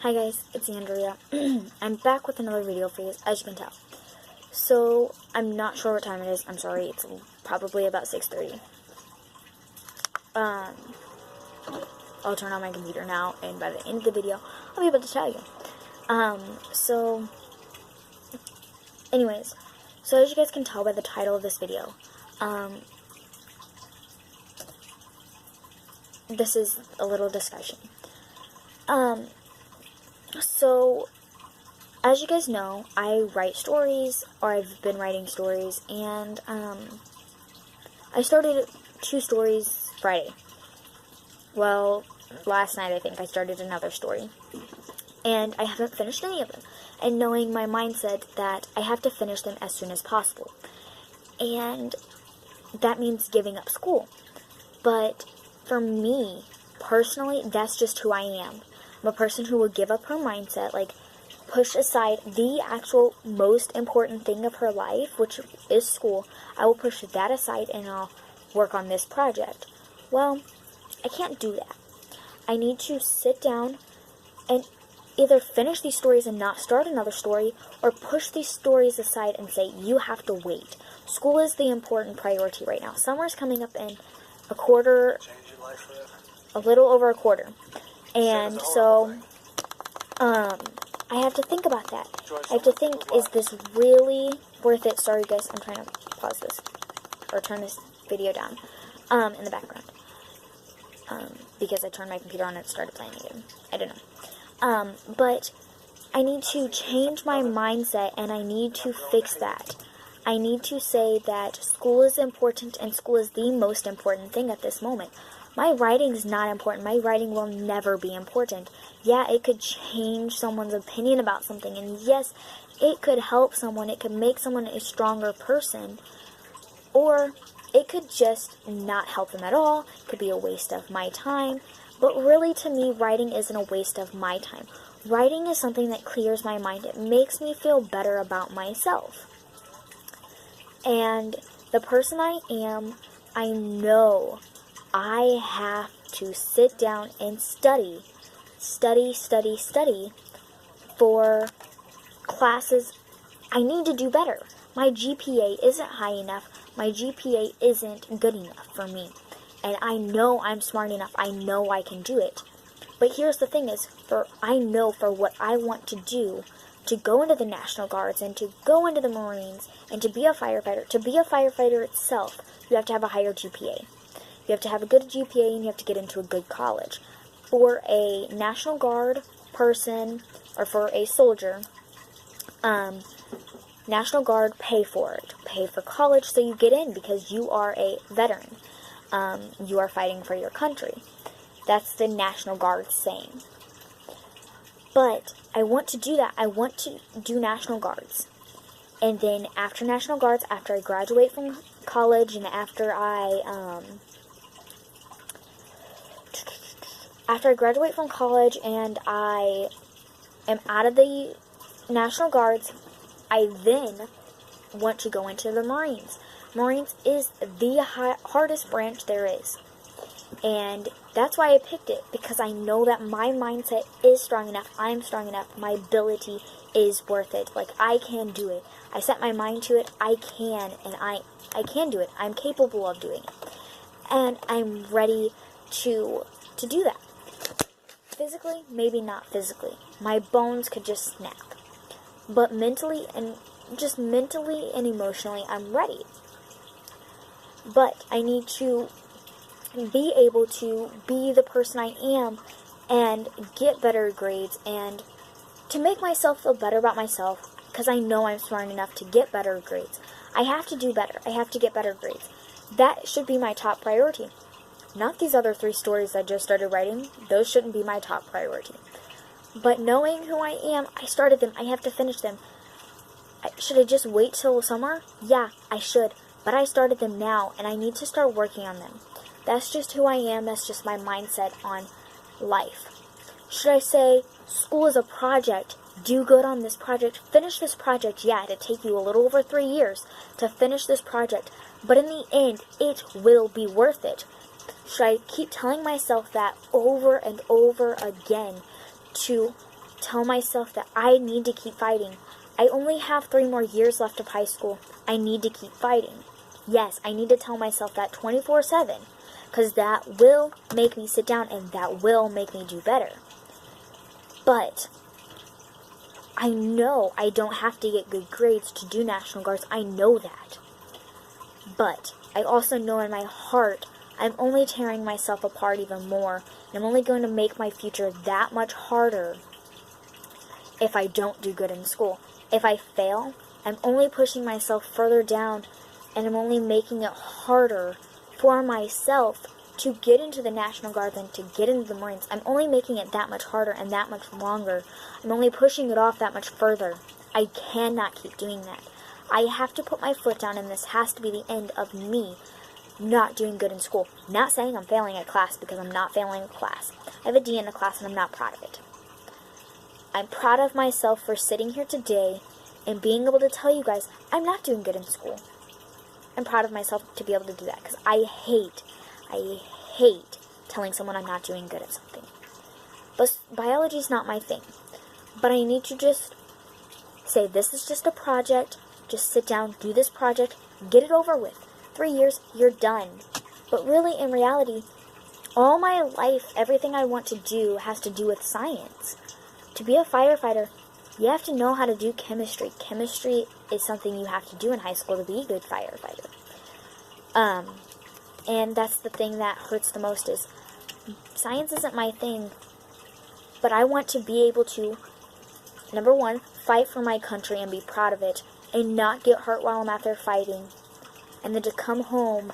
Hi guys, it's Andrea. I'm back with another video for you, as you can tell. So, I'm not sure what time it is. I'm sorry, it's probably about 6:30. I'll turn on my computer now, and by the end of the video, I'll be able to tell you. Anyways, so as you guys can tell by the title of this video, this is a little discussion. So, as you guys know, I write stories, or I've been writing stories, and, I started 2 stories Friday. Well, last night I think I started another story, and I haven't finished any of them, and knowing my mindset that I have to finish them as soon as possible, and that means giving up school. But for me, personally, that's just who I am. I'm a person who will give up her mindset, like, push aside the actual most important thing of her life, which is school. I will push that aside and I'll work on this project. Well, I can't do that. I need to sit down and either finish these stories and not start another story, or push these stories aside and say, you have to wait. School is the important priority right now. Summer's coming up in a little over a quarter. And so, I have to think about that. I have to think, is this really worth it? Sorry guys, I'm trying to pause this, or turn this video down, in the background. Because I turned my computer on and it started playing again. I don't know. But I need to change my mindset, and I need to fix that. I need to say that school is important, and school is the most important thing at this moment. My writing is not important. My writing will never be important. Yeah, it could change someone's opinion about something, and yes, it could help someone. It could make someone a stronger person, or it could just not help them at all. It could be a waste of my time. But really, to me, writing isn't a waste of my time. Writing is something that clears my mind. It makes me feel better about myself. And the person I am, I know I have to sit down and study for classes. I need to do better. My GPA isn't high enough. My GPA isn't good enough for me. And I know I'm smart enough. I know I can do it. But here's the thing is, I know for what I want to do, to go into the National Guards and to go into the Marines and to be a firefighter itself, you have to have a higher GPA. You have to have a good GPA, and you have to get into a good college. For a National Guard person, or for a soldier, National Guard pay for it. Pay for college so you get in, because you are a veteran. You are fighting for your country. That's the National Guard saying. But I want to do that. I want to do National Guards. And then after National Guards, after I graduate from college, and after I graduate from college and I am out of the National Guards, I then want to go into the Marines. Marines is the hardest branch there is. And that's why I picked it, because I know that my mindset is strong enough. I'm strong enough. My ability is worth it. Like, I can do it. I set my mind to it. I can, and I can do it. I'm capable of doing it. And I'm ready to do that. Physically, maybe not physically. My bones could just snap. But mentally and emotionally, I'm ready. But I need to be able to be the person I am and get better grades, and to make myself feel better about myself, because I know I'm smart enough to get better grades. I have to do better. I have to get better grades. That should be my top priority. Not these other 3 stories I just started writing. Those shouldn't be my top priority. But knowing who I am, I started them. I have to finish them. Should I just wait till summer? Yeah, I should. But I started them now, and I need to start working on them. That's just who I am. That's just my mindset on life. Should I say, school is a project. Do good on this project. Finish this project. Yeah, it'll take you a little over 3 years to finish this project. But in the end, it will be worth it. Should I keep telling myself that over and over again to tell myself that I need to keep fighting. I only have 3 more years left of high school. I need to keep fighting. Yes, I need to tell myself that 24/7, because that will make me sit down and that will make me do better. But I know I don't have to get good grades to do National Guards. I know that. But I also know in my heart I'm only tearing myself apart even more. And I'm only going to make my future that much harder if I don't do good in school. If I fail, I'm only pushing myself further down, and I'm only making it harder for myself to get into the National Guard than to get into the Marines. I'm only making it that much harder and that much longer. I'm only pushing it off that much further. I cannot keep doing that. I have to put my foot down, and this has to be the end of me not doing good in school. Not saying I'm failing a class, because I'm not failing a class. I have a D in a class, and I'm not proud of it. I'm proud of myself for sitting here today and being able to tell you guys I'm not doing good in school. I'm proud of myself to be able to do that, because I hate telling someone I'm not doing good at something. But biology's not my thing. But I need to just say, this is just a project. Just sit down, do this project, get it over with. 3 years, you're done. But really, in reality, all my life, everything I want to do has to do with science. To be a firefighter, you have to know how to do chemistry. Chemistry is something you have to do in high school to be a good firefighter. And that's the thing that hurts the most, is science isn't my thing, but I want to be able to, number one, fight for my country and be proud of it, and not get hurt while I'm out there fighting, and then to come home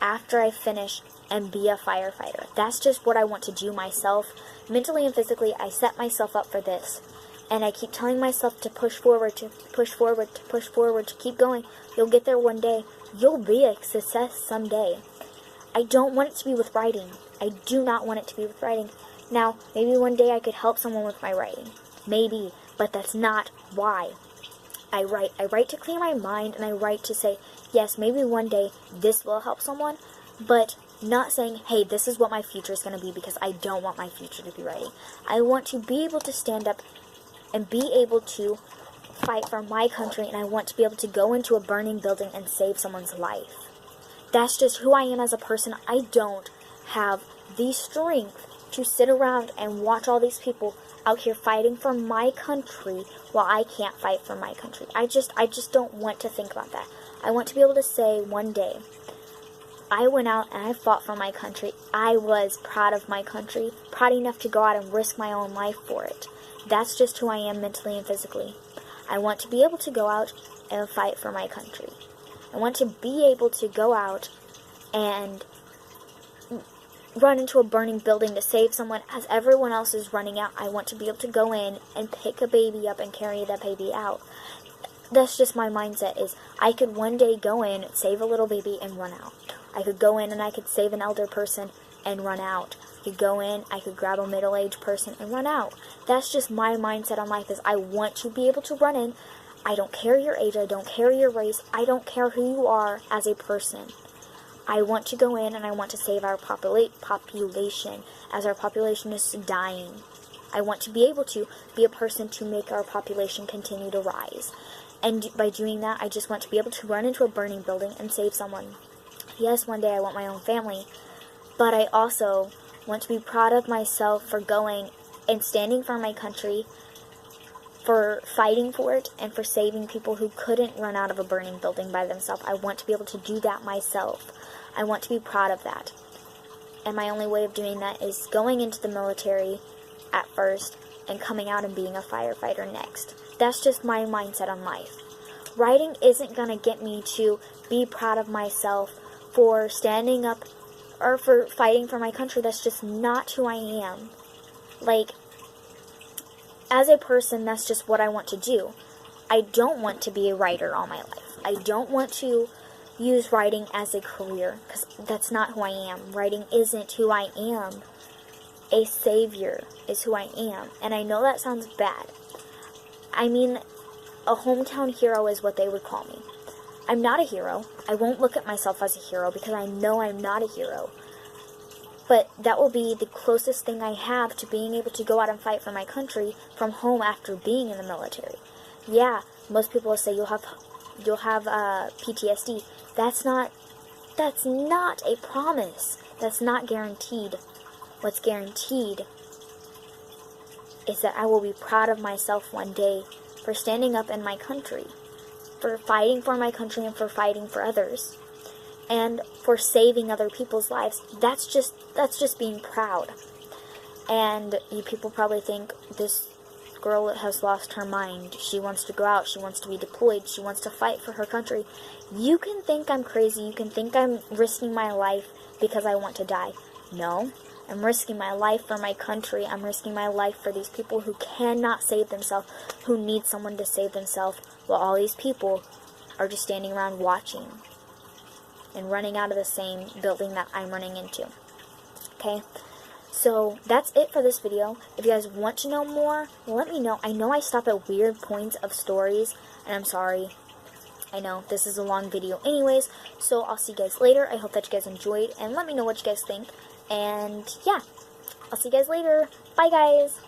after I finish and be a firefighter. That's just what I want to do myself. Mentally and physically, I set myself up for this. And I keep telling myself to push forward, to push forward, to push forward, to keep going. You'll get there one day. You'll be a success someday. I don't want it to be with writing. I do not want it to be with writing. Now, maybe one day I could help someone with my writing. Maybe, but that's not why I write. I write to clear my mind, and I write to say, yes, maybe one day this will help someone, but not saying, hey, this is what my future is going to be, because I don't want my future to be writing. I want to be able to stand up and be able to fight for my country, and I want to be able to go into a burning building and save someone's life. That's just who I am as a person. I don't have the strength to sit around and watch all these people out here fighting for my country while I can't fight for my country. I just don't want to think about that. I want to be able to say one day, I went out and I fought for my country. I was proud of my country, proud enough to go out and risk my own life for it. That's just who I am mentally and physically. I want to be able to go out and fight for my country. I want to be able to go out and run into a burning building to save someone as everyone else is running out. I want to be able to go in and pick a baby up and carry that baby out. That's just my mindset, is I could one day go in, save a little baby, and run out. I could go in and I could save an elder person and run out. I could go in, I could grab a middle-aged person and run out. That's just my mindset on life, is I want to be able to run in. I don't care your age, I don't care your race, I don't care who you are as a person. I want to go in and I want to save our population, as our population is dying. I want to be able to be a person to make our population continue to rise. And by doing that, I just want to be able to run into a burning building and save someone. Yes, one day I want my own family, but I also want to be proud of myself for going and standing for my country, for fighting for it, and for saving people who couldn't run out of a burning building by themselves. I want to be able to do that myself. I want to be proud of that. And my only way of doing that is going into the military at first and coming out and being a firefighter next. That's just my mindset on life. Writing isn't going to get me to be proud of myself for standing up or for fighting for my country. That's just not who I am. Like, as a person, that's just what I want to do. I don't want to be a writer all my life. I don't want to use writing as a career, because that's not who I am. Writing isn't who I am. A savior is who I am. And I know that sounds bad. I mean, a hometown hero is what they would call me. I'm not a hero. I won't look at myself as a hero, because I know I'm not a hero. But that will be the closest thing I have to being able to go out and fight for my country from home after being in the military. Yeah, most people will say you'll have PTSD. That's not a promise. That's not guaranteed. What's guaranteed is that I will be proud of myself one day for standing up in my country, for fighting for my country and for fighting for others, and for saving other people's lives. That's just being proud. And you people probably think this girl has lost her mind. She wants to go out. She wants to be deployed. She wants to fight for her country. You can think I'm crazy. You can think I'm risking my life because I want to die. No. I'm risking my life for my country. I'm risking my life for these people who cannot save themselves, who need someone to save themselves, while all these people are just standing around watching and running out of the same building that I'm running into. Okay? So that's it for this video. If you guys want to know more, let me know. I know I stop at weird points of stories, and I'm sorry. I know this is a long video anyways, so I'll see you guys later. I hope that you guys enjoyed, and let me know what you guys think. And yeah, I'll see you guys later. Bye, guys.